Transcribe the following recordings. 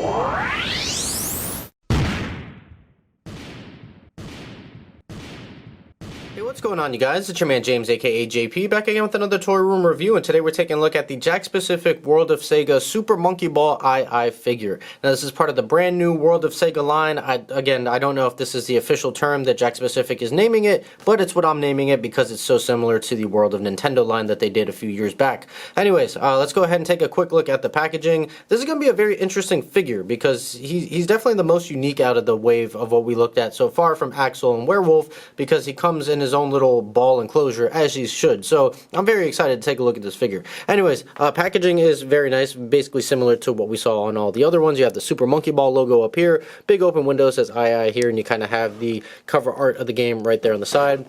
Hey, what's going on, you guys? It's your man James, aka JP, back again with another toy room review, and today we're taking a look at the Jakks Pacific World of Sega Super Monkey Ball Aiai figure. Now, this is part of the brand new World of Sega line. I don't know if this is the official term that Jakks Pacific is naming it, but it's what I'm naming it because it's so similar to the World of Nintendo line that they did a few years back. Anyways, let's go ahead and take a quick look at the packaging. This is going to be a very interesting figure because he's definitely the most unique out of the wave of what we looked at so far from Axel and Werewolf, because he comes in his own little ball enclosure, as he should. So I'm very excited to take a look at this figure. Anyways, packaging is very nice, basically similar to what we saw on all the other ones. You have the Super Monkey Ball logo up here, big open window says Aiai here, and you kind of have the cover art of the game right there on the side.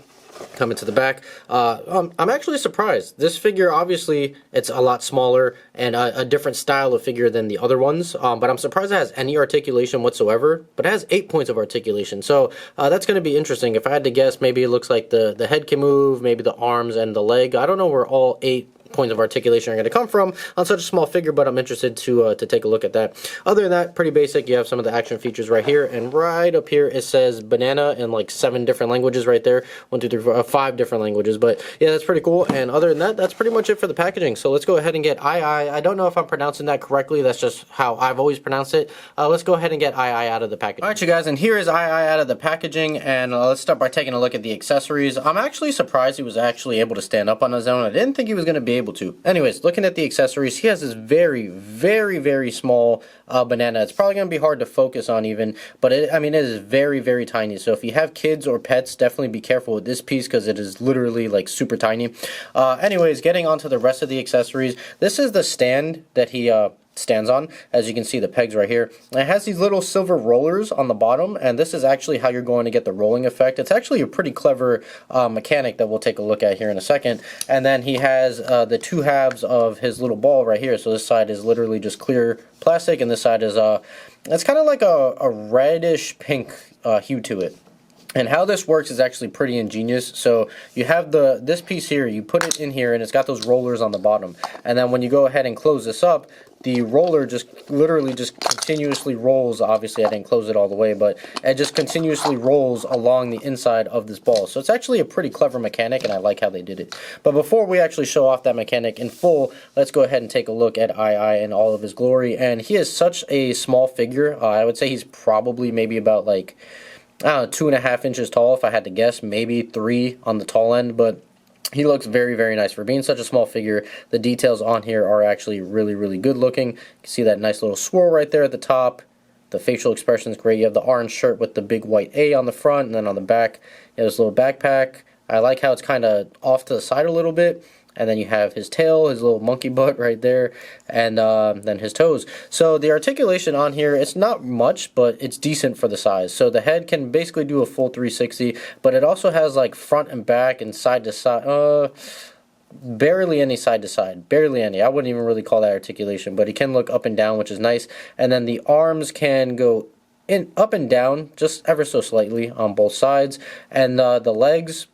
Coming to the back, I'm actually surprised. This figure, obviously, it's a lot smaller and a different style of figure than the other ones, but I'm surprised it has any articulation whatsoever, but it has 8 points of articulation, so that's going to be interesting. If I had to guess, maybe it looks like the head can move, maybe the arms and the leg. I don't know where all 8 points of articulation are going to come from on such a small figure, but I'm interested to take a look at that. Other than that, pretty basic. You have some of the action features right here, and right up here it says banana in like 7 different languages right there. 1, 2, 3, 4, 5 different languages, but yeah, that's pretty cool. And other than that, that's pretty much it for the packaging. So let's go ahead and get Aiai. I don't know if I'm pronouncing that correctly. That's just how I've always pronounced it. Let's go ahead and get Aiai out of the packaging. Alright, you guys, and here is Aiai out of the packaging, and let's start by taking a look at the accessories. I'm actually surprised he was actually able to stand up on his own. I didn't think he was going to be able to. Anyways, looking at the accessories, he has this very, very, very small banana. It's probably going to be hard to focus on even, but it is very, very tiny. So if you have kids or pets, definitely be careful with this piece because it is literally like super tiny. Anyways, getting onto the rest of the accessories, this is the stand that he stands on. As you can see, the pegs right here. And it has these little silver rollers on the bottom, and this is actually how you're going to get the rolling effect. It's actually a pretty clever mechanic that we'll take a look at here in a second. And then he has the 2 halves of his little ball right here. So this side is literally just clear plastic, and this side is it's kind of like a reddish pink hue to it. And how this works is actually pretty ingenious. So you have this piece here, you put it in here, and it's got those rollers on the bottom. And then when you go ahead and close this up, the roller just literally just continuously rolls. Obviously, I didn't close it all the way, but it just continuously rolls along the inside of this ball. So it's actually a pretty clever mechanic, and I like how they did it. But before we actually show off that mechanic in full, let's go ahead and take a look at Aiai in all of his glory. And he is such a small figure. I would say he's probably maybe about like, I don't know, 2.5 inches tall if I had to guess, maybe 3 on the tall end, but he looks very, very nice. For being such a small figure, the details on here are actually really, really good looking. You can see that nice little swirl right there at the top. The facial expression is great. You have the orange shirt with the big white A on the front, and then on the back, you have this little backpack. I like how it's kind of off to the side a little bit. And then you have his tail, his little monkey butt right there, and then his toes. So the articulation on here, it's not much, but it's decent for the size. So the head can basically do a full 360, but it also has like front and back and side to side. Barely any side to side, barely any. I wouldn't even really call that articulation, but he can look up and down, which is nice. And then the arms can go up and down just ever so slightly on both sides. And the legs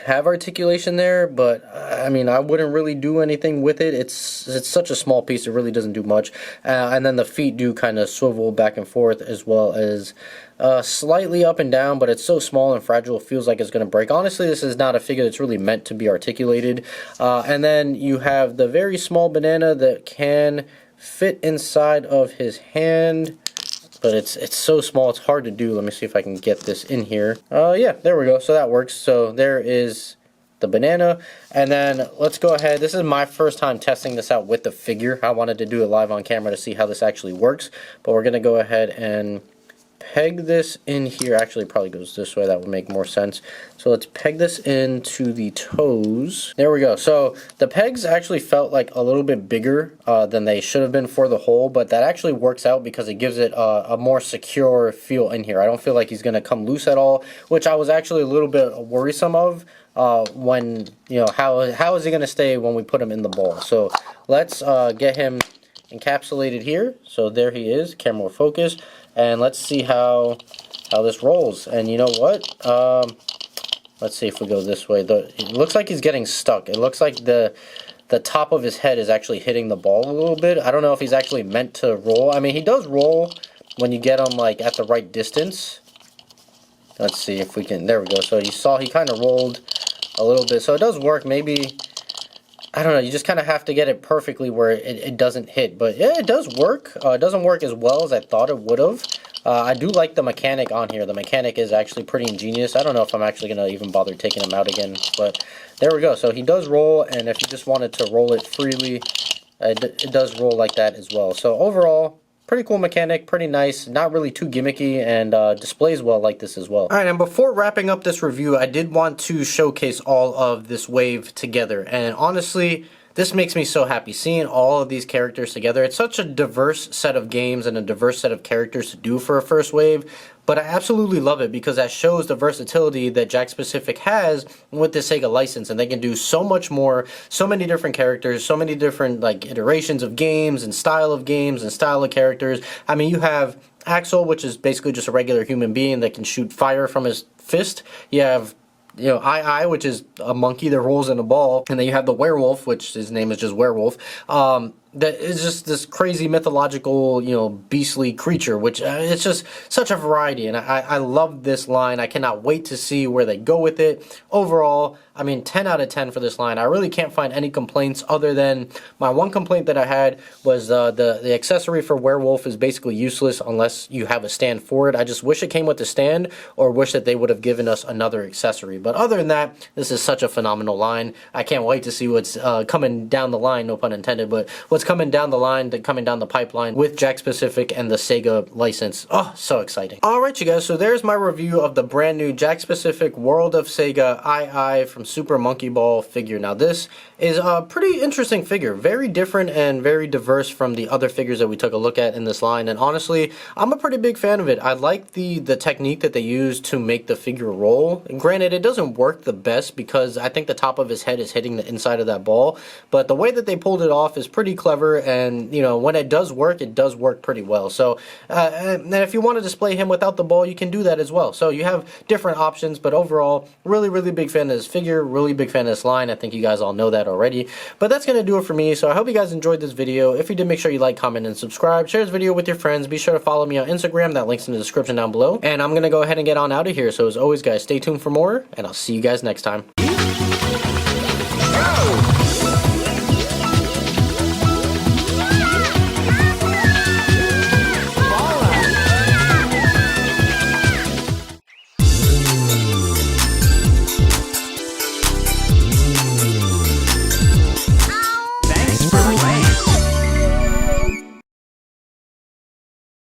have articulation there, but I mean, I wouldn't really do anything with it. It's such a small piece, it really doesn't do much. And then the feet do kind of swivel back and forth, as well as slightly up and down, but it's so small and fragile, it feels like it's going to break. Honestly, this is not a figure that's really meant to be articulated. And then you have the very small banana that can fit inside of his hand, but it's so small, it's hard to do. Let me see if I can get this in here. Yeah, there we go. So that works. So there is the banana. And then let's go ahead. This is my first time testing this out with the figure. I wanted to do it live on camera to see how this actually works. But we're going to go ahead and peg this in here. Actually, it probably goes this way. That would make more sense. So let's peg this into the toes. There we go. So the pegs actually felt like a little bit bigger than they should have been for the hole, but that actually works out because it gives it a more secure feel in here. I don't feel like he's going to come loose at all, which I was actually a little bit worrisome of when, you know, how is he going to stay when we put him in the ball. So let's get him encapsulated here. So there he is. Camera will focus. And let's see how this rolls. And you know what? Let's see if we go this way. It looks like he's getting stuck. It looks like the the top of his head is actually hitting the ball a little bit. I don't know if he's actually meant to roll. I mean, he does roll when you get him like at the right distance. Let's see if we can, there we go. So you saw he kind of rolled a little bit. So it does work. Maybe, I don't know, you just kind of have to get it perfectly where it doesn't hit. But yeah, it does work. It doesn't work as well as I thought it would have. I do like the mechanic on here. The mechanic is actually pretty ingenious. I don't know if I'm actually going to even bother taking him out again. But there we go. So he does roll, and if you just wanted to roll it freely, it does roll like that as well. So overall, pretty cool mechanic, pretty nice, not really too gimmicky, and displays well like this as well. Alright, and before wrapping up this review, I did want to showcase all of this wave together, and honestly, this makes me so happy, seeing all of these characters together. It's such a diverse set of games and a diverse set of characters to do for a first wave, but I absolutely love it because that shows the versatility that Jakks Pacific has with the Sega license, and they can do so much more, so many different characters, so many different like iterations of games and style of characters. I mean, you have Axel, which is basically just a regular human being that can shoot fire from his fist. You have, you know, Aiai, which is a monkey that rolls in a ball, and then you have the werewolf, which his name is just Werewolf. That is just this crazy mythological, you know, beastly creature, which it's just such a variety, and I love this line. I cannot wait to see where they go with it. Overall, I mean, 10 out of 10 for this line. I really can't find any complaints other than my one complaint that I had was the accessory for Werewolf is basically useless unless you have a stand for it. I just wish it came with the stand, or wish that they would have given us another accessory. But other than that, this is such a phenomenal line. I can't wait to see what's coming down the line, no pun intended, but what's coming down the line, coming down the pipeline with Jakks Pacific and the Sega license. Oh, so exciting. Alright, you guys, so there's my review of the brand new Jakks Pacific World of Sega Aiai from Super Monkey Ball figure. Now this is a pretty interesting figure, very different and very diverse from the other figures that we took a look at in this line, and honestly, I'm a pretty big fan of it. I like the technique that they use to make the figure roll. And granted, it doesn't work the best because I think the top of his head is hitting the inside of that ball, but the way that they pulled it off is pretty clever, and you know, when it does work pretty well. So and if you want to display him without the ball, you can do that as well. So you have different options, but overall, really big fan of this figure, really big fan of this line. I think you guys all know that already, but that's gonna do it for me. So I hope you guys enjoyed this video. If you did, make sure you like, comment, and subscribe. Share this video with your friends. Be sure to follow me on Instagram. That link's in the description down below, and I'm gonna go ahead and get on out of here. So as always, guys, stay tuned for more, and I'll see you guys next time.